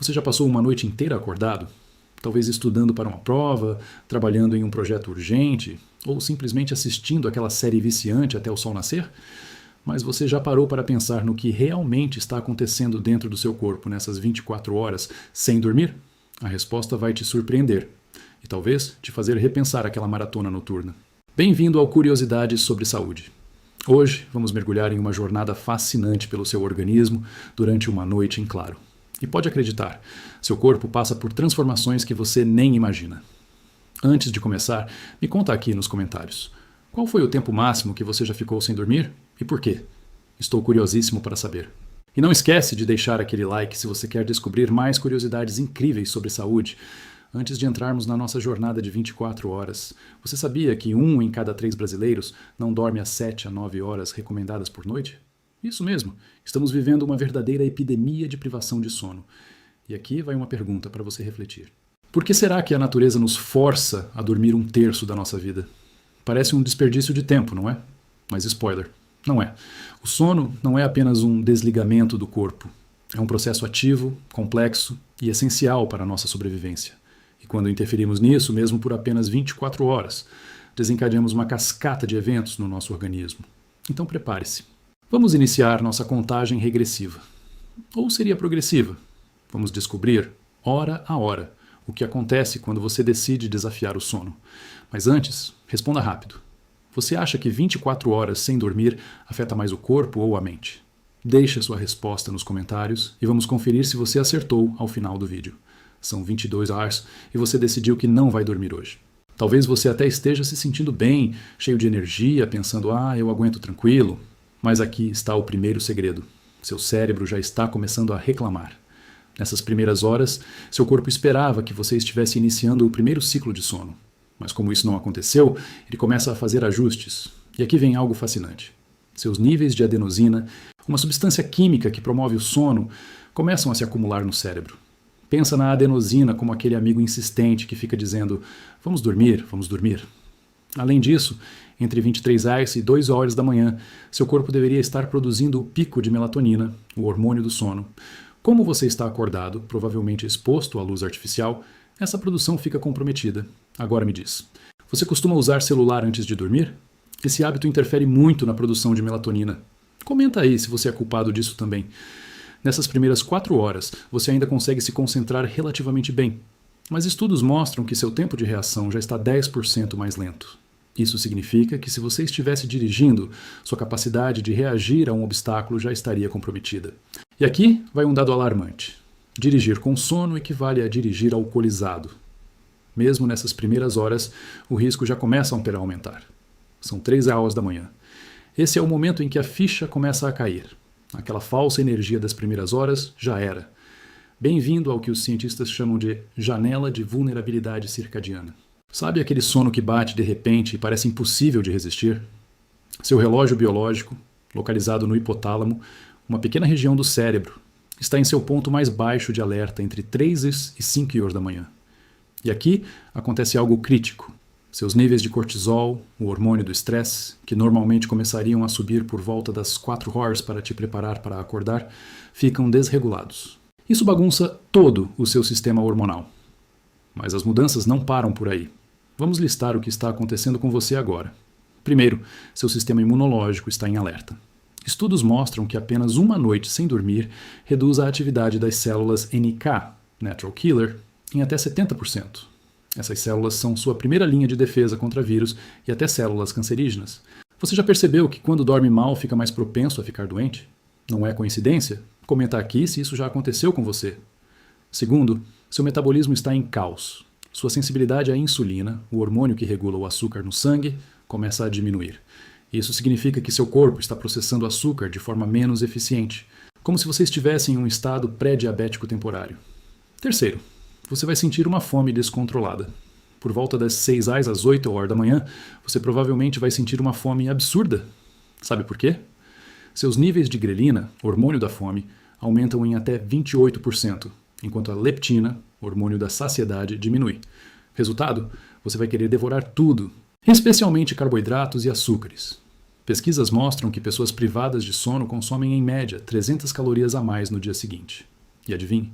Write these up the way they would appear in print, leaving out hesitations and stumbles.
Você já passou uma noite inteira acordado? Talvez estudando para uma prova, trabalhando em um projeto urgente, ou simplesmente assistindo aquela série viciante até o sol nascer? Mas você já parou para pensar no que realmente está acontecendo dentro do seu corpo nessas 24 horas sem dormir? A resposta vai te surpreender e talvez te fazer repensar aquela maratona noturna. Bem-vindo ao Curiosidades sobre Saúde. Hoje vamos mergulhar em uma jornada fascinante pelo seu organismo durante uma noite em claro. E pode acreditar, seu corpo passa por transformações que você nem imagina. Antes de começar, me conta aqui nos comentários. Qual foi o tempo máximo que você já ficou sem dormir e por quê? Estou curiosíssimo para saber. E não esquece de deixar aquele like se você quer descobrir mais curiosidades incríveis sobre saúde. Antes de entrarmos na nossa jornada de 24 horas, você sabia que 1 em cada 3 brasileiros não dorme às 7 a 9 horas recomendadas por noite? Isso mesmo, estamos vivendo uma verdadeira epidemia de privação de sono. E aqui vai uma pergunta para você refletir. Por que será que a natureza nos força a dormir 1/3 da nossa vida? Parece um desperdício de tempo, não é? Mas spoiler, não é. O sono não é apenas um desligamento do corpo. É um processo ativo, complexo e essencial para a nossa sobrevivência. E quando interferimos nisso, mesmo por apenas 24 horas, desencadeamos uma cascata de eventos no nosso organismo. Então prepare-se. Vamos iniciar nossa contagem regressiva. Ou seria progressiva? Vamos descobrir, hora a hora, o que acontece quando você decide desafiar o sono. Mas antes, responda rápido. Você acha que 24 horas sem dormir afeta mais o corpo ou a mente? Deixe sua resposta nos comentários e vamos conferir se você acertou ao final do vídeo. São 22 horas e você decidiu que não vai dormir hoje. Talvez você até esteja se sentindo bem, cheio de energia, pensando, eu aguento tranquilo. Mas aqui está o primeiro segredo. Seu cérebro já está começando a reclamar. Nessas primeiras horas, seu corpo esperava que você estivesse iniciando o primeiro ciclo de sono. Mas como isso não aconteceu, ele começa a fazer ajustes. E aqui vem algo fascinante. Seus níveis de adenosina, uma substância química que promove o sono, começam a se acumular no cérebro. Pensa na adenosina como aquele amigo insistente que fica dizendo, vamos dormir, vamos dormir. Além disso, entre 23 horas e 2 horas da manhã, seu corpo deveria estar produzindo o pico de melatonina, o hormônio do sono. Como você está acordado, provavelmente exposto à luz artificial, essa produção fica comprometida. Agora me diz, você costuma usar celular antes de dormir? Esse hábito interfere muito na produção de melatonina. Comenta aí se você é culpado disso também. Nessas primeiras 4 horas, você ainda consegue se concentrar relativamente bem. Mas estudos mostram que seu tempo de reação já está 10% mais lento. Isso significa que se você estivesse dirigindo, sua capacidade de reagir a um obstáculo já estaria comprometida. E aqui vai um dado alarmante. Dirigir com sono equivale a dirigir alcoolizado. Mesmo nessas primeiras horas, o risco já começa a aumentar. São 3 horas da manhã. Esse é o momento em que a ficha começa a cair. Aquela falsa energia das primeiras horas já era. Bem-vindo ao que os cientistas chamam de janela de vulnerabilidade circadiana. Sabe aquele sono que bate de repente e parece impossível de resistir? Seu relógio biológico, localizado no hipotálamo, uma pequena região do cérebro, está em seu ponto mais baixo de alerta entre 3 e 5 horas da manhã. E aqui acontece algo crítico. Seus níveis de cortisol, o hormônio do estresse, que normalmente começariam a subir por volta das 4 horas para te preparar para acordar, ficam desregulados. Isso bagunça todo o seu sistema hormonal. Mas as mudanças não param por aí. Vamos listar o que está acontecendo com você agora. Primeiro, seu sistema imunológico está em alerta. Estudos mostram que apenas uma noite sem dormir reduz a atividade das células NK, Natural Killer, em até 70%. Essas células são sua primeira linha de defesa contra vírus e até células cancerígenas. Você já percebeu que quando dorme mal fica mais propenso a ficar doente? Não é coincidência? Comenta aqui se isso já aconteceu com você. Segundo, seu metabolismo está em caos. Sua sensibilidade à insulina, o hormônio que regula o açúcar no sangue, começa a diminuir. Isso significa que seu corpo está processando açúcar de forma menos eficiente, como se você estivesse em um estado pré-diabético temporário. Terceiro, você vai sentir uma fome descontrolada. Por volta das 6 às 8 horas da manhã, você provavelmente vai sentir uma fome absurda. Sabe por quê? Seus níveis de grelina, hormônio da fome, aumentam em até 28%, enquanto a leptina, hormônio da saciedade, diminui. Resultado, você vai querer devorar tudo, especialmente carboidratos e açúcares. Pesquisas mostram que pessoas privadas de sono consomem em média 300 calorias a mais no dia seguinte. E adivinhe?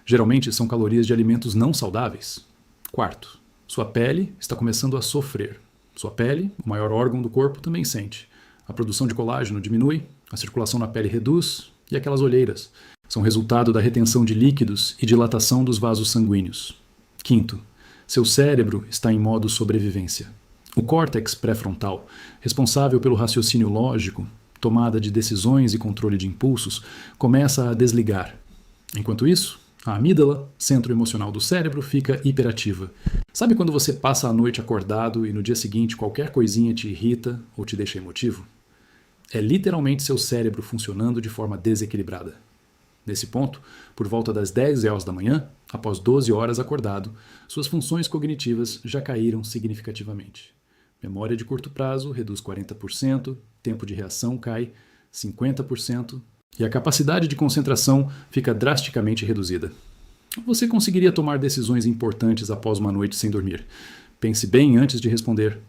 Geralmente são calorias de alimentos não saudáveis. Quarto, sua pele está começando a sofrer. Sua pele, o maior órgão do corpo, também sente. A produção de colágeno diminui, a circulação na pele reduz e aquelas olheiras são resultado da retenção de líquidos e dilatação dos vasos sanguíneos. Quinto, seu cérebro está em modo sobrevivência. O córtex pré-frontal, responsável pelo raciocínio lógico, tomada de decisões e controle de impulsos, começa a desligar. Enquanto isso, a amígdala, centro emocional do cérebro, fica hiperativa. Sabe quando você passa a noite acordado e no dia seguinte qualquer coisinha te irrita ou te deixa emotivo? É literalmente seu cérebro funcionando de forma desequilibrada. Nesse ponto, por volta das 10 horas da manhã, após 12 horas acordado, suas funções cognitivas já caíram significativamente. Memória de curto prazo reduz 40%, tempo de reação cai 50% e a capacidade de concentração fica drasticamente reduzida. Você conseguiria tomar decisões importantes após uma noite sem dormir. Pense bem antes de responder.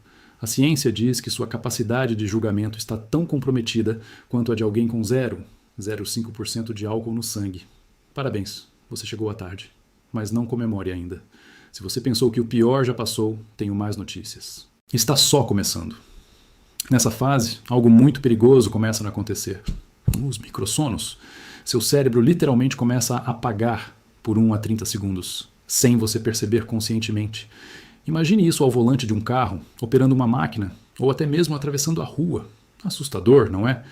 A ciência diz que sua capacidade de julgamento está tão comprometida quanto a de alguém com 0,05% de álcool no sangue. Parabéns, você chegou à tarde, mas não comemore ainda. Se você pensou que o pior já passou, tenho mais notícias. Está só começando. Nessa fase, algo muito perigoso começa a acontecer. Os microssonos. Seu cérebro literalmente começa a apagar por 1 a 30 segundos, sem você perceber conscientemente. Imagine isso ao volante de um carro, operando uma máquina, ou até mesmo atravessando a rua. Assustador, não é?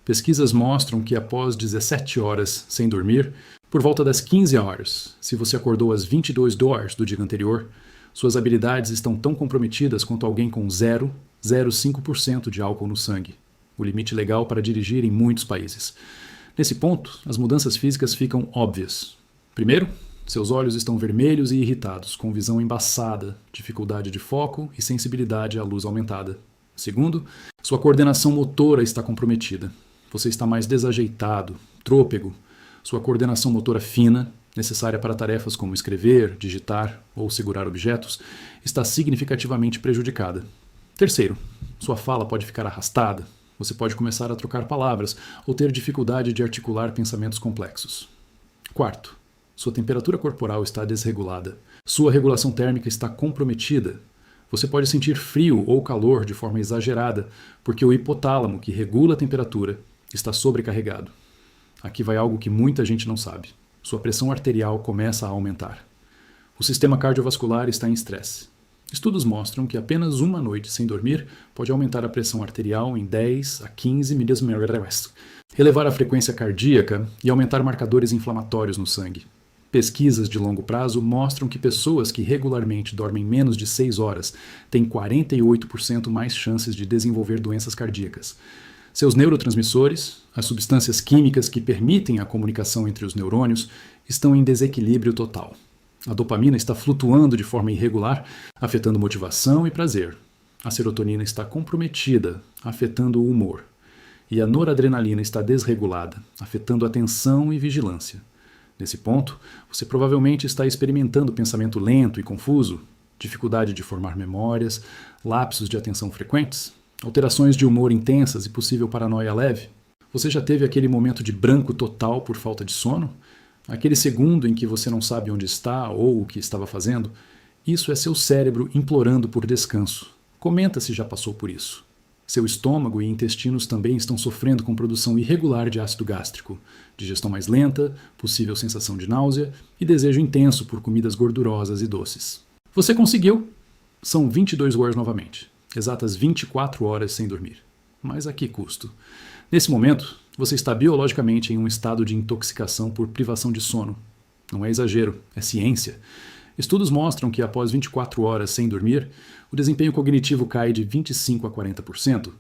Pesquisas mostram que após 17 horas sem dormir, por volta das 15 horas, se você acordou às 22 horas do dia anterior, suas habilidades estão tão comprometidas quanto alguém com 0,05% de álcool no sangue, o limite legal para dirigir em muitos países. Nesse ponto, as mudanças físicas ficam óbvias. Primeiro, seus olhos estão vermelhos e irritados, com visão embaçada, dificuldade de foco e sensibilidade à luz aumentada. Segundo, sua coordenação motora está comprometida. Você está mais desajeitado, trôpego. Sua coordenação motora fina, necessária para tarefas como escrever, digitar ou segurar objetos, está significativamente prejudicada. Terceiro, sua fala pode ficar arrastada. Você pode começar a trocar palavras ou ter dificuldade de articular pensamentos complexos. Quarto, sua temperatura corporal está desregulada. Sua regulação térmica está comprometida. Você pode sentir frio ou calor de forma exagerada, porque o hipotálamo, que regula a temperatura, está sobrecarregado. Aqui vai algo que muita gente não sabe. Sua pressão arterial começa a aumentar. O sistema cardiovascular está em estresse. Estudos mostram que apenas uma noite sem dormir pode aumentar a pressão arterial em 10 a 15 milímetros, elevar a frequência cardíaca e aumentar marcadores inflamatórios no sangue. Pesquisas de longo prazo mostram que pessoas que regularmente dormem menos de 6 horas têm 48% mais chances de desenvolver doenças cardíacas. Seus neurotransmissores, as substâncias químicas que permitem a comunicação entre os neurônios, estão em desequilíbrio total. A dopamina está flutuando de forma irregular, afetando motivação e prazer. A serotonina está comprometida, afetando o humor. E a noradrenalina está desregulada, afetando a atenção e vigilância. Nesse ponto, você provavelmente está experimentando pensamento lento e confuso, dificuldade de formar memórias, lapsos de atenção frequentes, alterações de humor intensas e possível paranoia leve. Você já teve aquele momento de branco total por falta de sono? Aquele segundo em que você não sabe onde está ou o que estava fazendo? Isso é seu cérebro implorando por descanso. Comenta se já passou por isso. Seu estômago e intestinos também estão sofrendo com produção irregular de ácido gástrico, digestão mais lenta, possível sensação de náusea e desejo intenso por comidas gordurosas e doces. Você conseguiu! São 22 horas novamente, exatas 24 horas sem dormir. Mas a que custo? Nesse momento, você está biologicamente em um estado de intoxicação por privação de sono. Não é exagero, é ciência. Estudos mostram que após 24 horas sem dormir, o desempenho cognitivo cai de 25% a 40%,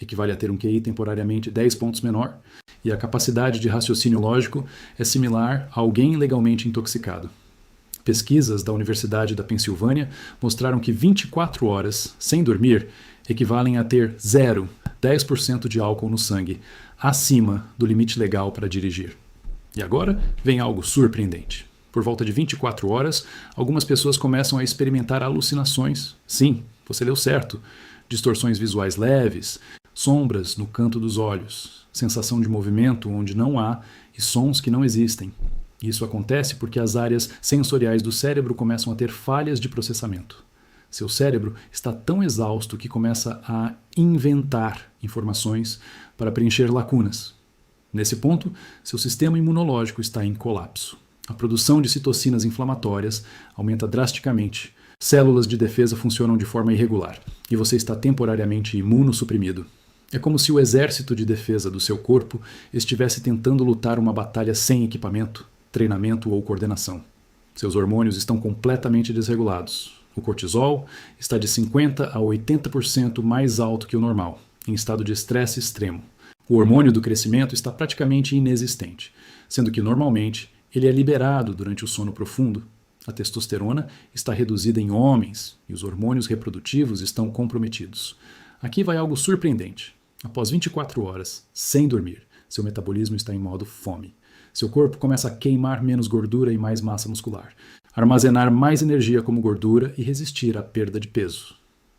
equivale a ter um QI temporariamente 10 pontos menor, e a capacidade de raciocínio lógico é similar a alguém legalmente intoxicado. Pesquisas da Universidade da Pensilvânia mostraram que 24 horas sem dormir equivalem a ter 0,10% de álcool no sangue, acima do limite legal para dirigir. E agora vem algo surpreendente. Por volta de 24 horas, algumas pessoas começam a experimentar alucinações. Sim, você leu certo. Distorções visuais leves, sombras no canto dos olhos, sensação de movimento onde não há e sons que não existem. Isso acontece porque as áreas sensoriais do cérebro começam a ter falhas de processamento. Seu cérebro está tão exausto que começa a inventar informações para preencher lacunas. Nesse ponto, seu sistema imunológico está em colapso. A produção de citocinas inflamatórias aumenta drasticamente. Células de defesa funcionam de forma irregular e você está temporariamente imunossuprimido. É como se o exército de defesa do seu corpo estivesse tentando lutar uma batalha sem equipamento, treinamento ou coordenação. Seus hormônios estão completamente desregulados. O cortisol está de 50% a 80% mais alto que o normal, em estado de estresse extremo. O hormônio do crescimento está praticamente inexistente, sendo que normalmente ele é liberado durante o sono profundo. A testosterona está reduzida em homens e os hormônios reprodutivos estão comprometidos. Aqui vai algo surpreendente. Após 24 horas, sem dormir, seu metabolismo está em modo fome. Seu corpo começa a queimar menos gordura e mais massa muscular, armazenar mais energia como gordura e resistir à perda de peso.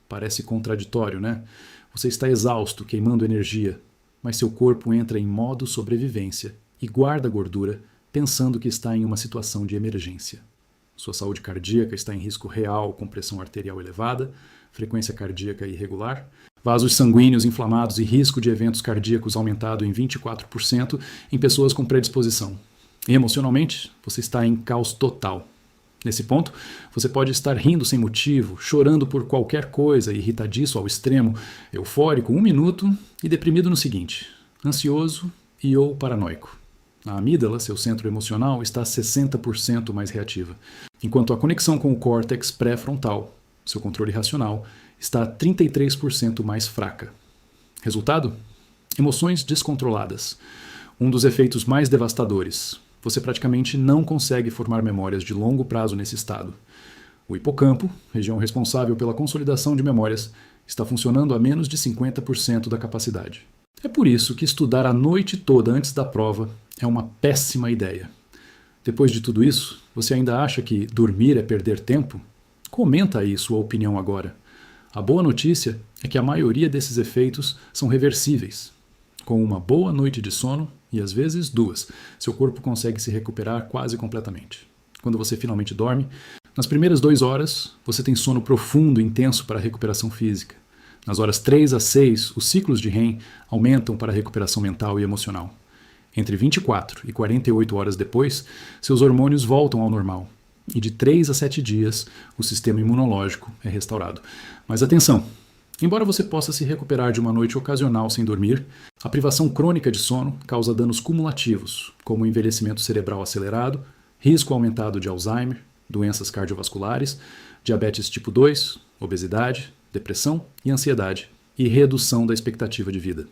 Parece contraditório, né? Você está exausto, queimando energia, mas seu corpo entra em modo sobrevivência e guarda gordura pensando que está em uma situação de emergência. Sua saúde cardíaca está em risco real com pressão arterial elevada, frequência cardíaca irregular, vasos sanguíneos inflamados e risco de eventos cardíacos aumentado em 24% em pessoas com predisposição. E emocionalmente, você está em caos total. Nesse ponto, você pode estar rindo sem motivo, chorando por qualquer coisa, irritadiço ao extremo, eufórico 1 minuto e deprimido no seguinte, ansioso e ou paranoico. A amígdala, seu centro emocional, está 60% mais reativa, enquanto a conexão com o córtex pré-frontal, seu controle racional, está 33% mais fraca. Resultado? Emoções descontroladas. Um dos efeitos mais devastadores. Você praticamente não consegue formar memórias de longo prazo nesse estado. O hipocampo, região responsável pela consolidação de memórias, está funcionando a menos de 50% da capacidade. É por isso que estudar a noite toda antes da prova é uma péssima ideia. Depois de tudo isso, você ainda acha que dormir é perder tempo? Comenta aí sua opinião agora. A boa notícia é que a maioria desses efeitos são reversíveis. Com uma boa noite de sono, e às vezes 2, seu corpo consegue se recuperar quase completamente. Quando você finalmente dorme, nas primeiras 2 horas, você tem sono profundo e intenso para a recuperação física. Nas horas 3 a 6, os ciclos de REM aumentam para a recuperação mental e emocional. Entre 24 e 48 horas depois, seus hormônios voltam ao normal. E de 3 a 7 dias, o sistema imunológico é restaurado. Mas atenção! Embora você possa se recuperar de uma noite ocasional sem dormir, a privação crônica de sono causa danos cumulativos, como envelhecimento cerebral acelerado, risco aumentado de Alzheimer, doenças cardiovasculares, diabetes tipo 2, obesidade, depressão e ansiedade, e redução da expectativa de vida.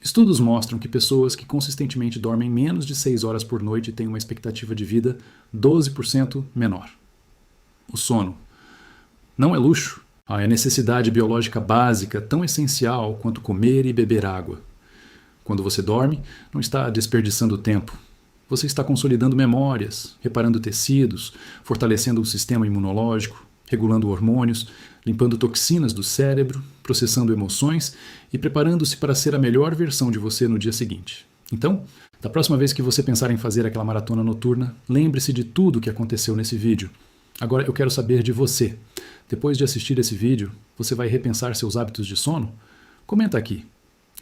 Estudos mostram que pessoas que consistentemente dormem menos de 6 horas por noite têm uma expectativa de vida 12% menor. O sono não é luxo. É necessidade biológica básica tão essencial quanto comer e beber água. Quando você dorme, não está desperdiçando tempo. Você está consolidando memórias, reparando tecidos, fortalecendo o sistema imunológico, regulando hormônios, limpando toxinas do cérebro, processando emoções e preparando-se para ser a melhor versão de você no dia seguinte. Então, da próxima vez que você pensar em fazer aquela maratona noturna, lembre-se de tudo o que aconteceu nesse vídeo. Agora eu quero saber de você. Depois de assistir esse vídeo, você vai repensar seus hábitos de sono? Comenta aqui.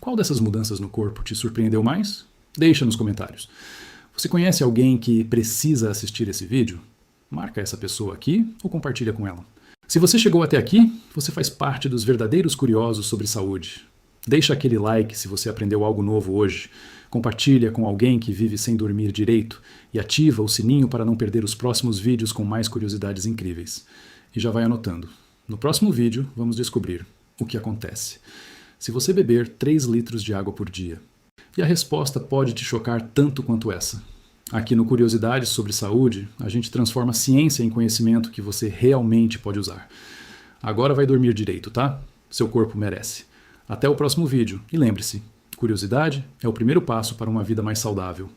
Qual dessas mudanças no corpo te surpreendeu mais? Deixa nos comentários. Você conhece alguém que precisa assistir esse vídeo? Marca essa pessoa aqui ou compartilha com ela. Se você chegou até aqui, você faz parte dos verdadeiros curiosos sobre saúde. Deixa aquele like se você aprendeu algo novo hoje. Compartilha com alguém que vive sem dormir direito e ativa o sininho para não perder os próximos vídeos com mais curiosidades incríveis. E já vai anotando. No próximo vídeo, vamos descobrir o que acontece se você beber 3 litros de água por dia. E a resposta pode te chocar tanto quanto essa. Aqui no Curiosidades sobre Saúde, a gente transforma ciência em conhecimento que você realmente pode usar. Agora vai dormir direito, tá? Seu corpo merece. Até o próximo vídeo. E lembre-se, curiosidade é o primeiro passo para uma vida mais saudável.